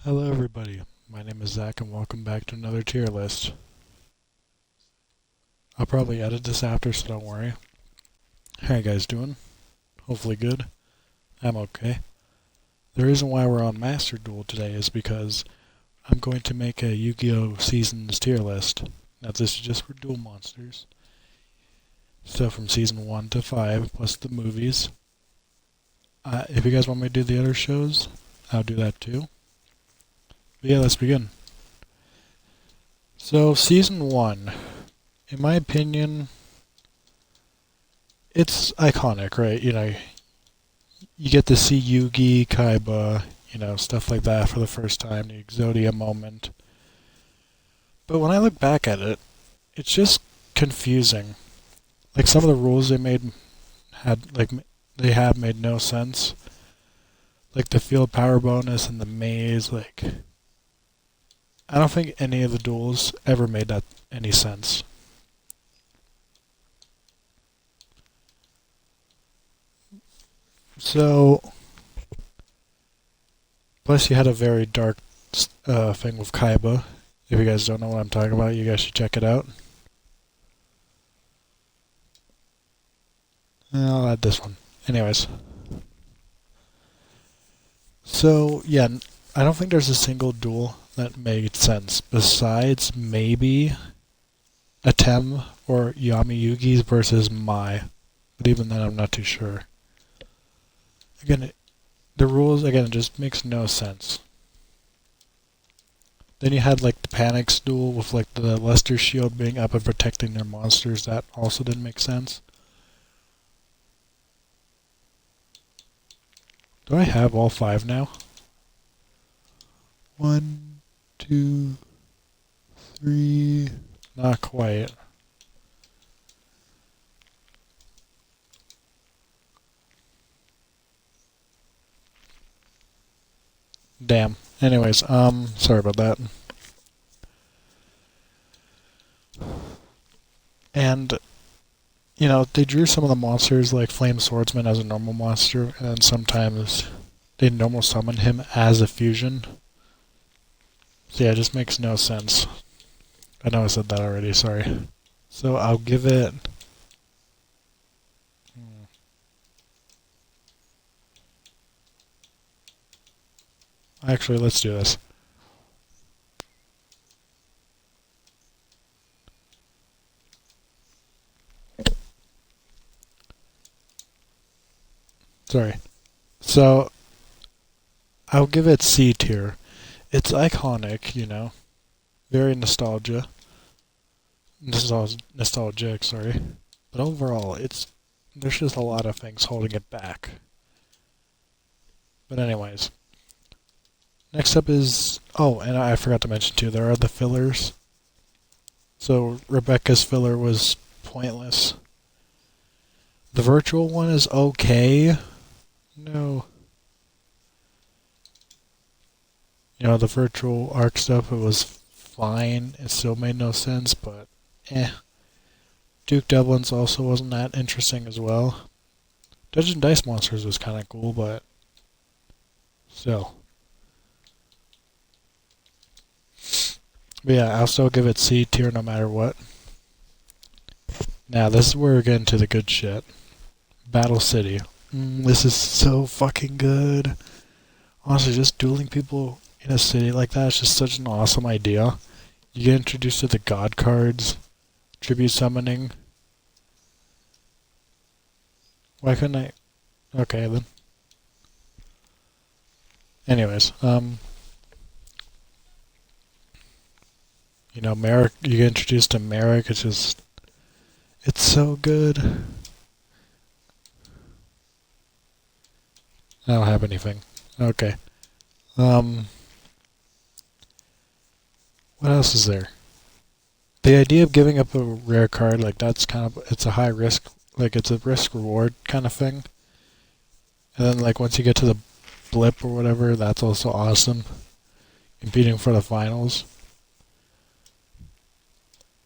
Hello everybody, my name is Zach and welcome back to another tier list. I'll probably edit this after, so don't worry. How you guys doing? Hopefully good. I'm okay. The reason why we're on Master Duel today is because I'm going to make a Yu-Gi-Oh! Seasons tier list. Now this is just for duel monsters. So from Season 1 to 5, plus the movies. If you guys want me to do the other shows, I'll do that too. But yeah, let's begin. So, Season 1, in my opinion, it's iconic, right? You get to see Yugi, Kaiba, stuff like that for the first time, the Exodia moment. But when I look back at it, it's just confusing. Like, some of the rules they have made no sense. Like the field power bonus and the maze, I don't think any of the duels ever made that any sense. So, plus you had a very dark thing with Kaiba. If you guys don't know what I'm talking about, you guys should check it out. I'll add this one. Anyways. So, yeah, I don't think there's a single duel that made sense, besides maybe Atem or Yami Yugi's versus Mai. But even then, I'm not too sure. Again, the rules, again, it just makes no sense. Then you had, the Panics duel with, the Lester Shield being up and protecting their monsters. That also didn't make sense. Do I have all 5 now? 1, 2, 3... Not quite. Damn. Anyways, sorry about that. And, they drew some of the monsters like Flame Swordsman as a normal monster, and sometimes they normal summon him as a fusion. So yeah, it just makes no sense. I know I said that already, sorry. So I'll give it... Actually, let's do this. Sorry. So, I'll give it C tier. It's iconic, very nostalgic, sorry. But overall, there's just a lot of things holding it back. But anyways. Next up is... Oh, and I forgot to mention too, there are the fillers. So, Rebecca's filler was pointless. The virtual one is okay. No. The virtual arc stuff, it was fine. It still made no sense, but eh. Duke Devlin's also wasn't that interesting as well. Dungeon Dice Monsters was kind of cool, but still. But yeah, I'll still give it C tier no matter what. Now, this is where we're getting to the good shit. Battle City. This is so fucking good. Honestly, just dueling people in a city like that is just such an awesome idea. You get introduced to the god cards, tribute summoning. Why couldn't I... Okay, then. Anyways, Merrick, you get introduced to Merrick, it's so good. I don't have anything. Okay. What else is there? The idea of giving up a rare card, that's it's a high risk, it's a risk reward kind of thing. And then, once you get to the blip or whatever, that's also awesome. Competing for the finals.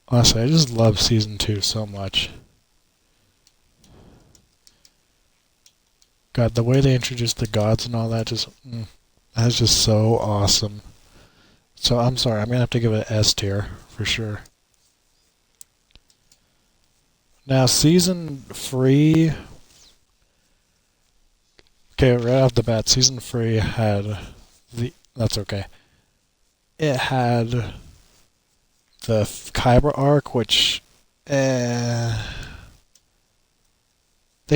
Honestly, I just love Season 2 so much. God, the way they introduced the gods and all that, That's just so awesome. So I'm sorry, I'm gonna have to give it an S tier for sure. Now season 3. Okay, right off the bat, season 3 had the. That's okay. It had the Khyber arc, which. They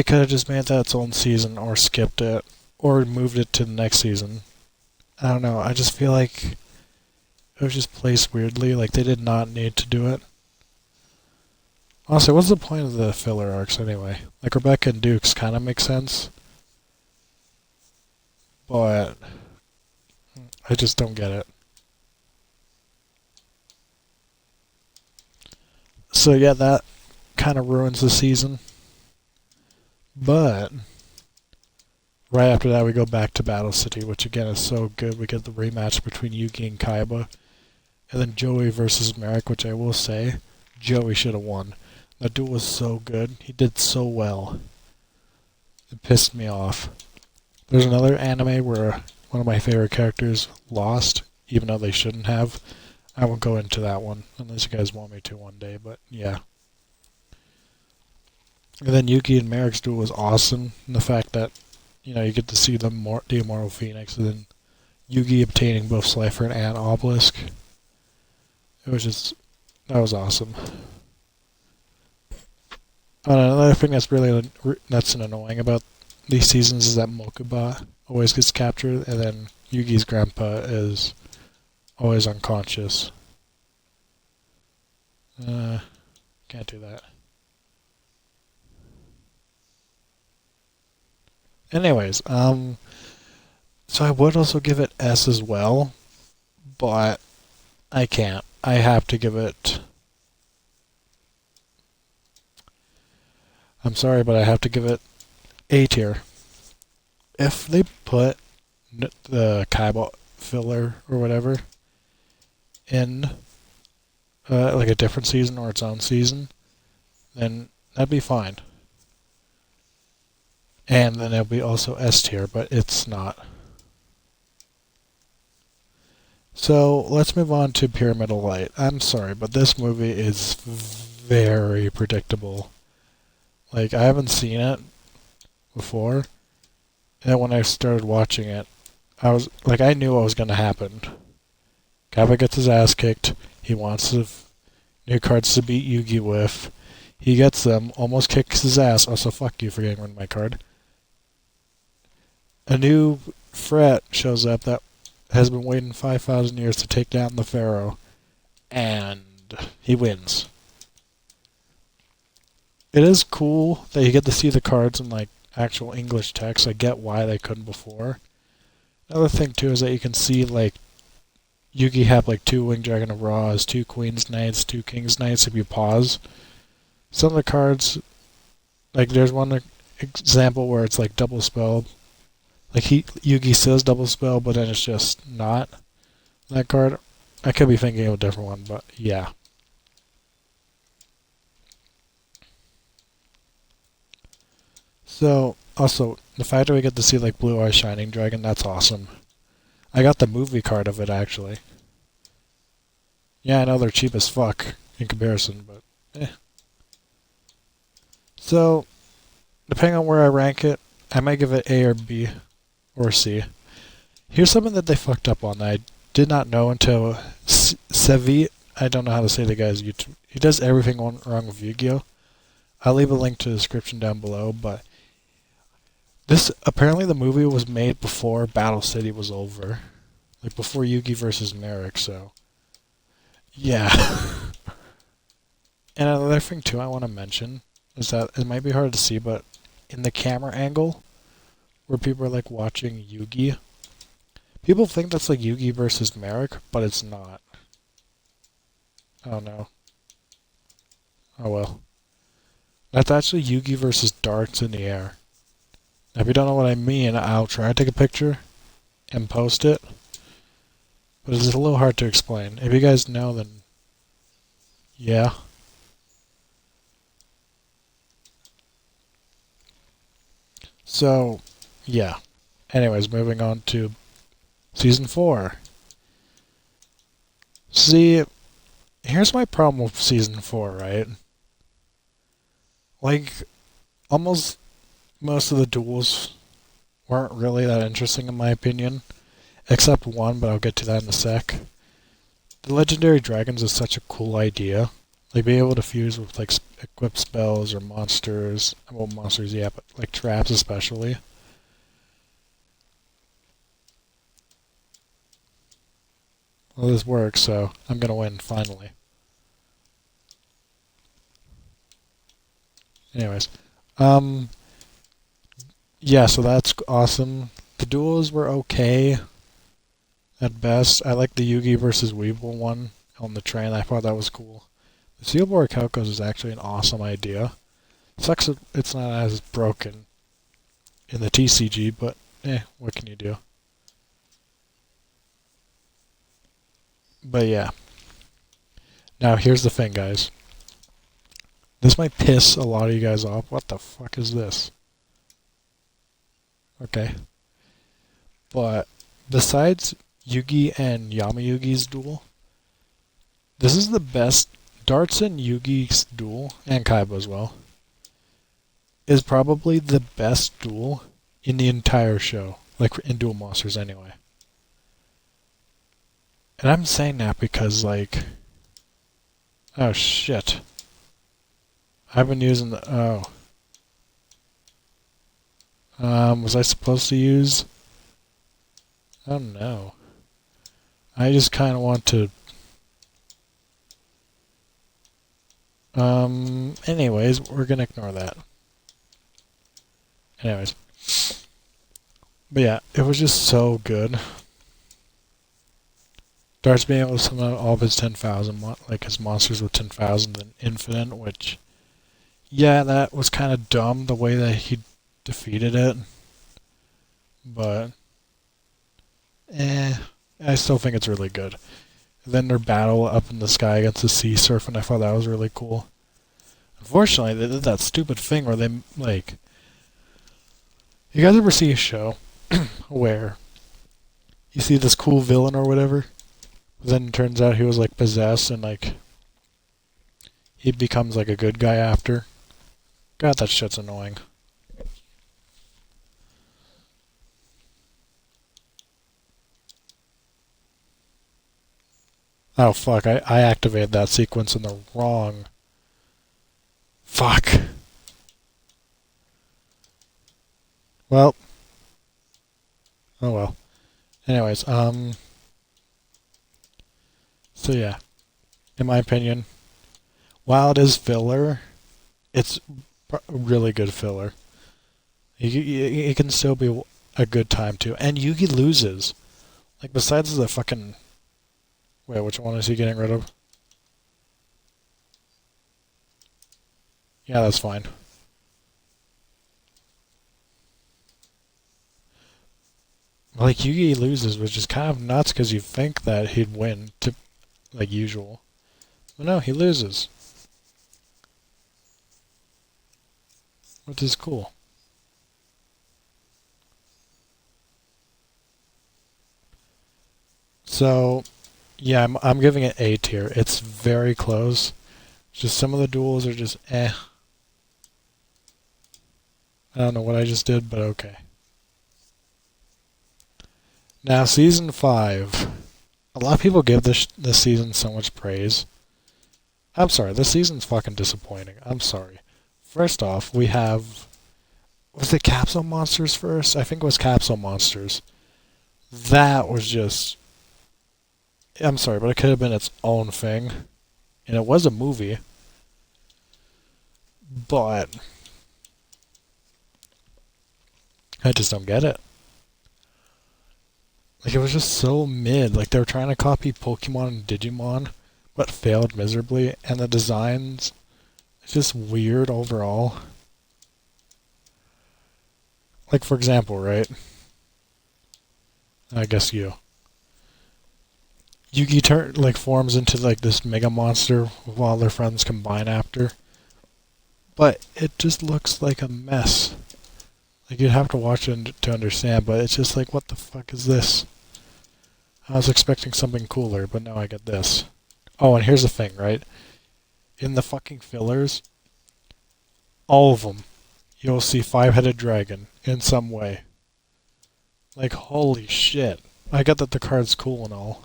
could have just made that its own season or skipped it or moved it to the next season. I don't know. I just feel like it was just placed weirdly. Like they did not need to do it. Honestly, what's the point of the filler arcs anyway? Like Rebecca and Dukes kind of makes sense, but I just don't get it. So yeah, that kind of ruins the season. But right after that, we go back to Battle City, which again is so good. We get the rematch between Yugi and Kaiba, and then Joey versus Merrick, which I will say, Joey should have won. That duel was so good. He did so well. It pissed me off. There's another anime where one of my favorite characters lost, even though they shouldn't have. I won't go into that one, unless you guys want me to one day, but yeah. And then Yugi and Merrick's duel was awesome, and the fact that, you get to see the Immortal Phoenix, and then Yugi obtaining both Slifer and Obelisk. It was just, that was awesome. Another thing that's really nuts and annoying about these seasons is that Mokuba always gets captured, and then Yugi's grandpa is always unconscious. Can't do that. Anyways, so I would also give it S as well, but I can't. I have to give it. I'm sorry, but I have to give it A tier. If they put the Kaiba filler or whatever in like a different season or its own season, then that'd be fine. And then it'll be also S tier, but it's not. So let's move on to Pyramidal Light. I'm sorry, but this movie is very predictable. Like, I haven't seen it before, and when I started watching it, I knew what was going to happen. Kaiba gets his ass kicked. He wants the new cards to beat Yugi with. He gets them, almost kicks his ass. Also, fuck you for getting rid of my card. A new threat shows up that has been waiting 5,000 years to take down the Pharaoh, and he wins. It is cool that you get to see the cards in like actual English text. I get why they couldn't before. Another thing too is that you can see like Yugi have like 2 Winged Dragon of Ra's, 2 Queen's Knights, 2 King's Knights if you pause. Some of the cards, like there's one example where it's like double spell. Like Yugi says double spell, but then it's just not that card. I could be thinking of a different one, but yeah. So, also, the fact that we get to see like Blue Eye Shining Dragon, that's awesome. I got the movie card of it actually. Yeah, I know they're cheap as fuck in comparison, but eh. So, depending on where I rank it, I might give it A or B or C. Here's something that they fucked up on that I did not know until Sevi. I don't know how to say the guy's YouTube. He does everything wrong with Yu-Gi-Oh! I'll leave a link to the description down below, but this apparently the movie was made before Battle City was over. Like before Yugi versus Merrick, so yeah. And another thing too I want to mention is that it might be hard to see, but in the camera angle where people are like watching Yugi, people think that's like Yugi versus Merrick, but it's not. Oh no. Oh well. That's actually Yugi versus darts in the air. Now, if you don't know what I mean, I'll try to take a picture and post it. But it's a little hard to explain. If you guys know, then yeah. So, yeah. Anyways, moving on to Season 4. See, here's my problem with Season 4, right? Like, almost most of the duels weren't really that interesting in my opinion. Except one, but I'll get to that in a sec. The Legendary Dragons is such a cool idea. Like, being able to fuse with, like, equip spells or monsters. Well, monsters, yeah, but, like, traps especially. Well, this works, so I'm gonna win, finally. Anyways. Yeah, so that's awesome. The duels were okay at best. I like the Yugi versus Weeble one on the train. I thought that was cool. The Steelbore Calcos is actually an awesome idea. Sucks that it's not as broken in the TCG, but what can you do? But yeah. Now here's the thing, guys. This might piss a lot of you guys off. What the fuck is this? Okay. But besides Yugi and Yamayugi's duel, this is the best. Darts and Yugi's duel, and Kaiba as well, is probably the best duel in the entire show. Like, in Duel Monsters anyway. And I'm saying that because, like... Oh, shit. I've been using the... Oh. Was I supposed to use... I don't know. I just kind of want to... Anyways, we're gonna ignore that. Anyways. But yeah, it was just so good. Dart's being able to summon all of his 10,000, like his monsters with 10,000 and infinite, which... Yeah, that was kind of dumb, the way that he defeated it. But... I still think it's really good. And then their battle up in the sky against the sea serpent, I thought that was really cool. Unfortunately, they did that stupid thing where they, like... You guys ever see a show where you see this cool villain or whatever, then it turns out he was, like, possessed and, like, he becomes, like, a good guy after? God, that shit's annoying. Oh, fuck, I activated that sequence in the wrong... Fuck. Well. Oh well. Anyways, so yeah. In my opinion, while it is filler, it's really good filler. It can still be a good time too. And Yugi loses. Like, besides the fucking... Wait, which one is he getting rid of? Yeah, that's fine. Like, Yugi loses, which is kind of nuts because you think that he'd win, like usual. But no, he loses. Which is cool. So, yeah, I'm giving it A tier. It's very close. Just some of the duels are just eh. I don't know what I just did, but okay. Now, Season 5. A lot of people give this season so much praise. I'm sorry, this season's fucking disappointing. I'm sorry. First off, we have... Was it Capsule Monsters first? I think it was Capsule Monsters. That was just... I'm sorry, but it could have been its own thing. And it was a movie. But... I just don't get it. Like, it was just so mid. Like, they were trying to copy Pokemon and Digimon, but failed miserably. And the designs, it's just weird overall. Like, for example, right? I guess you. Yugi like forms into like this mega monster while their friends combine after. But it just looks like a mess. Like, you'd have to watch it to understand, but it's just like, what the fuck is this? I was expecting something cooler, but now I get this. Oh, and here's the thing, right? In the fucking fillers, all of them, you'll see five-headed dragon in some way. Like, holy shit. I get that the card's cool and all.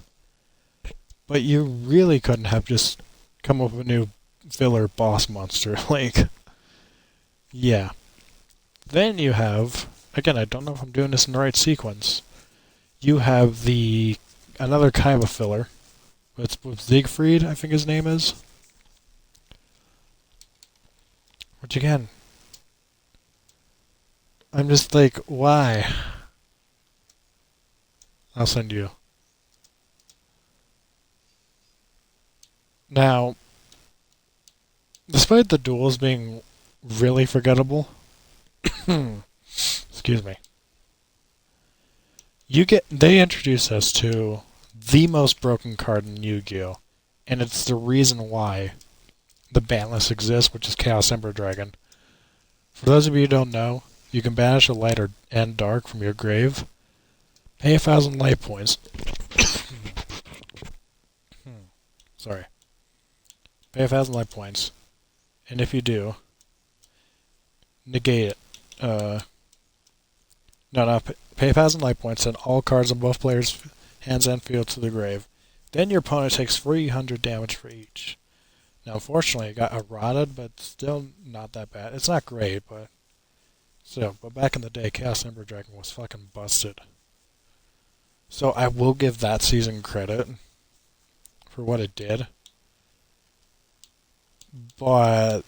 But you really couldn't have just come up with a new filler boss monster. Like, yeah. Then you have, again, I don't know if I'm doing this in the right sequence. You have another kind of filler. It's with Siegfried, I think his name is. Which again, I'm just like, why? I'll send you. Now, despite the duels being really forgettable, excuse me, they introduce us to the most broken card in Yu-Gi-Oh! And it's the reason why the ban list exists, which is Chaos Emperor Dragon. For those of you who don't know, you can banish a light and dark from your grave, pay 1,000 life points. Sorry. Pay 1,000 life points, and if you do, negate it. Pay 1,000 life points, send all cards on both players' hands and field to the grave. Then your opponent takes 300 damage for each. Now, unfortunately, it got eroded, but still not that bad. It's not great, but still. But back in the day, Chaos Emperor Dragon was fucking busted. So I will give that season credit for what it did. But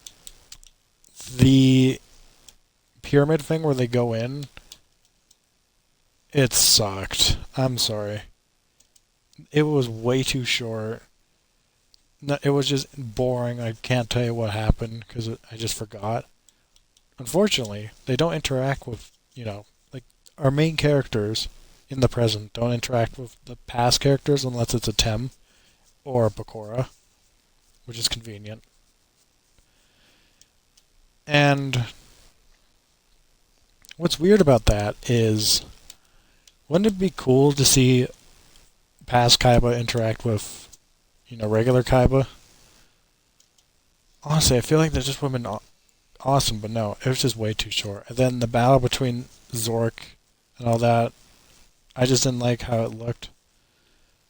the pyramid thing where they go in, it sucked. I'm sorry. It was way too short. No, it was just boring. I can't tell you what happened because I just forgot. Unfortunately, they don't interact with, like our main characters in the present don't interact with the past characters unless it's a Tem or a Bakura, which is convenient. And what's weird about that is, wouldn't it be cool to see past Kaiba interact with, regular Kaiba? Honestly, I feel like that just would have been awesome, but no, it was just way too short. And then the battle between Zork and all that, I just didn't like how it looked.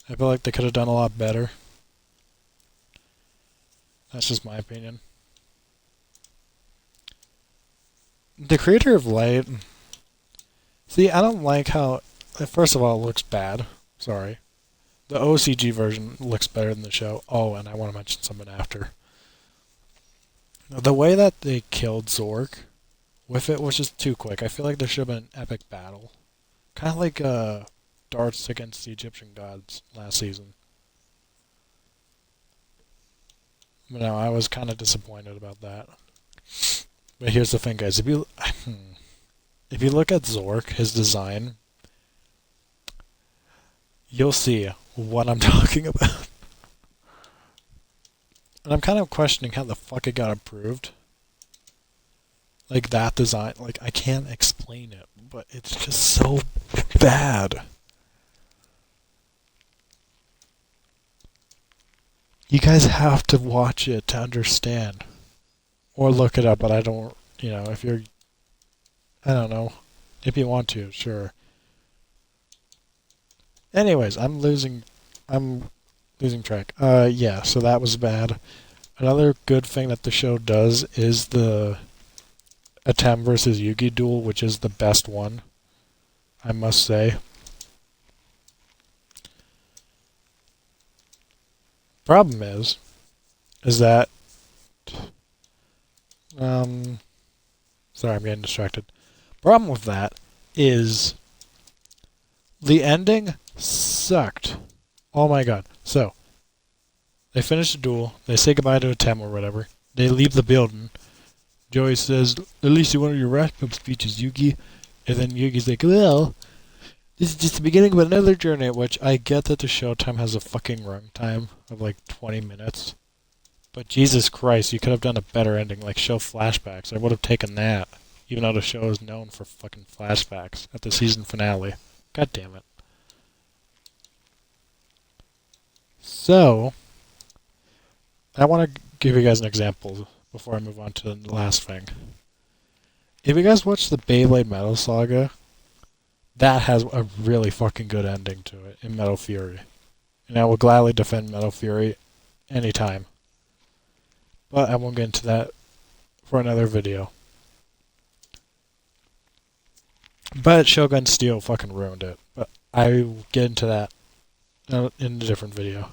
I feel like they could have done a lot better. That's just my opinion. The creator of Light... See, I don't like how... First of all, it looks bad. Sorry. The OCG version looks better than the show. Oh, and I want to mention something after. The way that they killed Zork with it was just too quick. I feel like there should have been an epic battle. Kind of like Darts against the Egyptian gods last season. But no, I was kind of disappointed about that. But here's the thing, guys. If you look at Zork, his design, you'll see what I'm talking about. And I'm kind of questioning how the fuck it got approved. Like, that design, I can't explain it, but it's just so bad. You guys have to watch it to understand. Or look it up, but I don't, if you're, I don't know. If you want to, sure. Anyways, I'm losing track. Yeah, so that was bad. Another good thing that the show does is the Atem versus Yugi duel, which is the best one, I must say. Problem is that sorry, I'm getting distracted. Problem with that is the ending sucked. Oh my god. So, they finish the duel, they say goodbye to Atem or whatever, they leave the building. Joey says, at least you wanted your wrap-up speeches, Yugi. And then Yugi's like, well, this is just the beginning of another journey, which I get that the showtime has a fucking runtime of 20 minutes. But Jesus Christ, you could have done a better ending, show flashbacks. I would have taken that, even though the show is known for fucking flashbacks at the season finale. God damn it. So, I want to give you guys an example before I move on to the last thing. If you guys watch the Beyblade Metal Saga, that has a really fucking good ending to it in Metal Fury. And I will gladly defend Metal Fury anytime. But I won't get into that for another video. But Shogun Steel fucking ruined it. But I will get into that in a different video.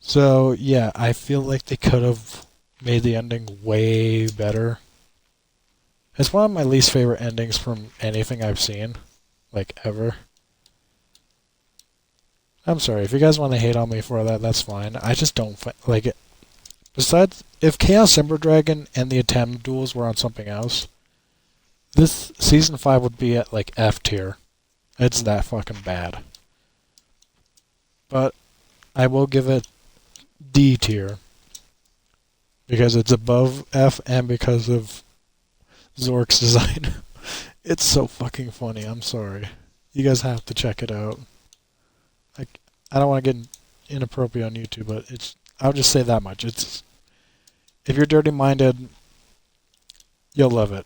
So, yeah, I feel like they could have made the ending way better. It's one of my least favorite endings from anything I've seen, like, ever. I'm sorry, if you guys want to hate on me for that, that's fine. I just don't like it. Besides, if Chaos Ember Dragon and the Attempt duels were on something else, this Season 5 would be at, like, F tier. It's that fucking bad. But I will give it D tier. Because it's above F and because of Zork's design. It's so fucking funny, I'm sorry. You guys have to check it out. I don't want to get inappropriate on YouTube, but I'll just say that much. If you're dirty-minded, you'll love it.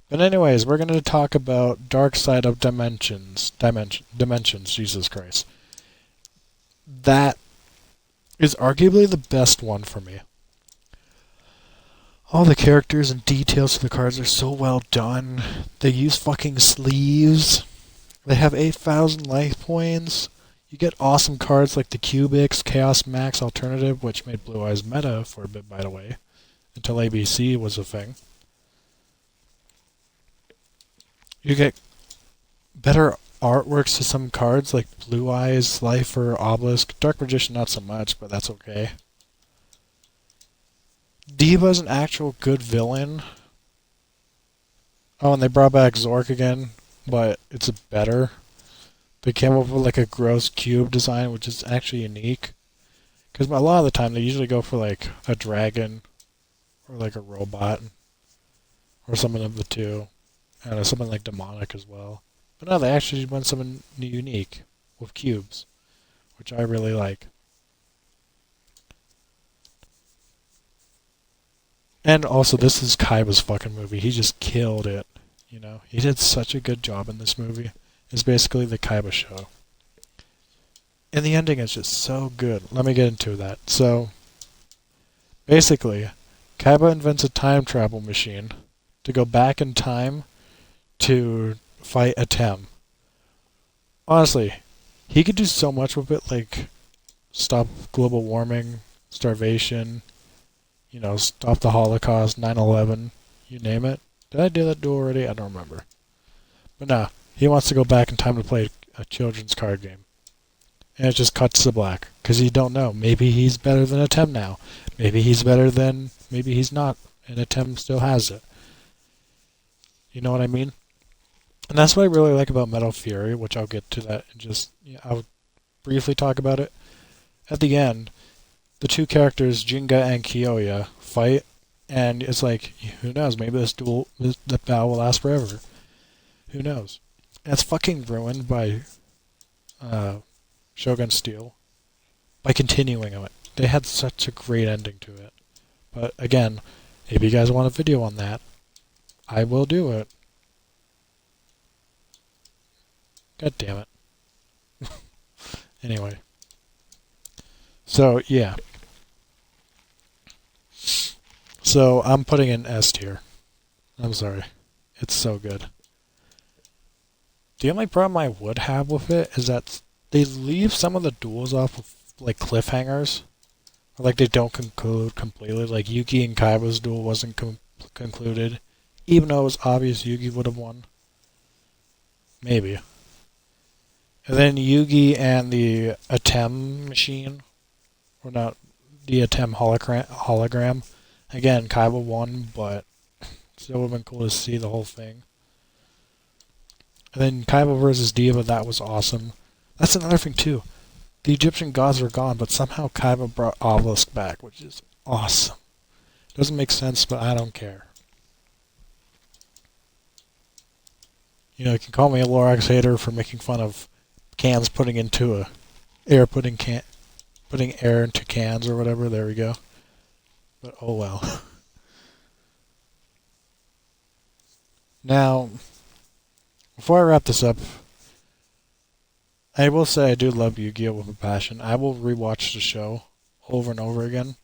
But anyways, we're going to talk about Dark Side of Dimensions, Jesus Christ. That is arguably the best one for me. All the characters and details of the cards are so well done. They use fucking sleeves. They have 8,000 life points. You get awesome cards like the Cubics, Chaos Max Alternative, which made Blue Eyes meta for a bit, by the way, until ABC was a thing. You get better artworks to some cards like Blue Eyes, Lifer, Obelisk. Dark Magician not so much, but that's okay. Diva's an actual good villain. Oh, and they brought back Zork again, but it's better. They came up with like a gross cube design, which is actually unique. Because a lot of the time they usually go for like a dragon or like a robot or something of the two. And something like demonic as well. But no, they actually went something unique with cubes, which I really like. And also, this is Kaiba's fucking movie. He just killed it. You know, he did such a good job in this movie. It's basically the Kaiba show. And the ending is just so good. Let me get into that. So, basically, Kaiba invents a time travel machine to go back in time to fight Atem. Honestly, he could do so much with it, like stop global warming, starvation, stop the Holocaust, 9/11, you name it. Did I do that duel already? I don't remember. But nah, he wants to go back in time to play a children's card game. And it just cuts to black, because you don't know. Maybe he's better than Atem now. Maybe he's not, and Atem still has it. You know what I mean? And that's what I really like about Metal Fury, which I'll get to that in just... I'll briefly talk about it. At the end, the two characters, Jinga and Kyoya, fight, and it's like, who knows, maybe the battle will last forever. Who knows? And it's fucking ruined by Shogun Steel by continuing it. They had such a great ending to it. But again, if you guys want a video on that, I will do it. God damn it. Anyway. So, yeah. So, I'm putting in S tier. I'm sorry. It's so good. The only problem I would have with it is that they leave some of the duels off with, like, cliffhangers. Or, like, they don't conclude completely. Like, Yugi and Kaiba's duel wasn't concluded. Even though it was obvious Yugi would have won. Maybe. And then Yugi and the Atem machine, or not, the Atem hologram. Again, Kaiba won, but still would have been cool to see the whole thing. And then Kaiba versus Diva, that was awesome. That's another thing too. The Egyptian gods were gone, but somehow Kaiba brought Obelisk back, which is awesome. Doesn't make sense, but I don't care. You can call me a Lorax hater for making fun of cans putting into a air putting air into cans or whatever. There we go. But oh well. Now, before I wrap this up, I will say I do love Yu-Gi-Oh! With a passion. I will rewatch the show over and over again.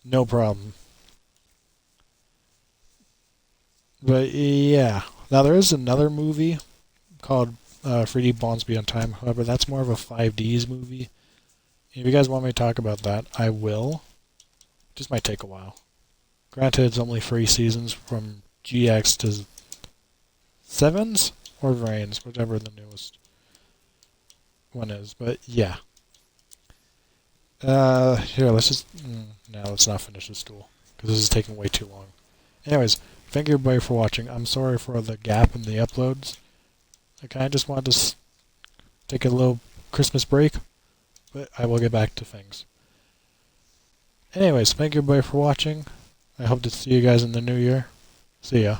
No problem. But yeah. Now there is another movie called 3D Bonds Beyond Time. However, that's more of a 5Ds movie. If you guys want me to talk about that, I will. Just might take a while. Granted, it's only 3 seasons from GX to Sevens or Vrains, whichever the newest one is. But yeah. Here, let's just... no, let's not finish this duel, because this is taking way too long. Anyways, thank you everybody for watching. I'm sorry for the gap in the uploads. I kind of just wanted to take a little Christmas break, but I will get back to things. Anyways, thank you everybody for watching. I hope to see you guys in the new year. See ya.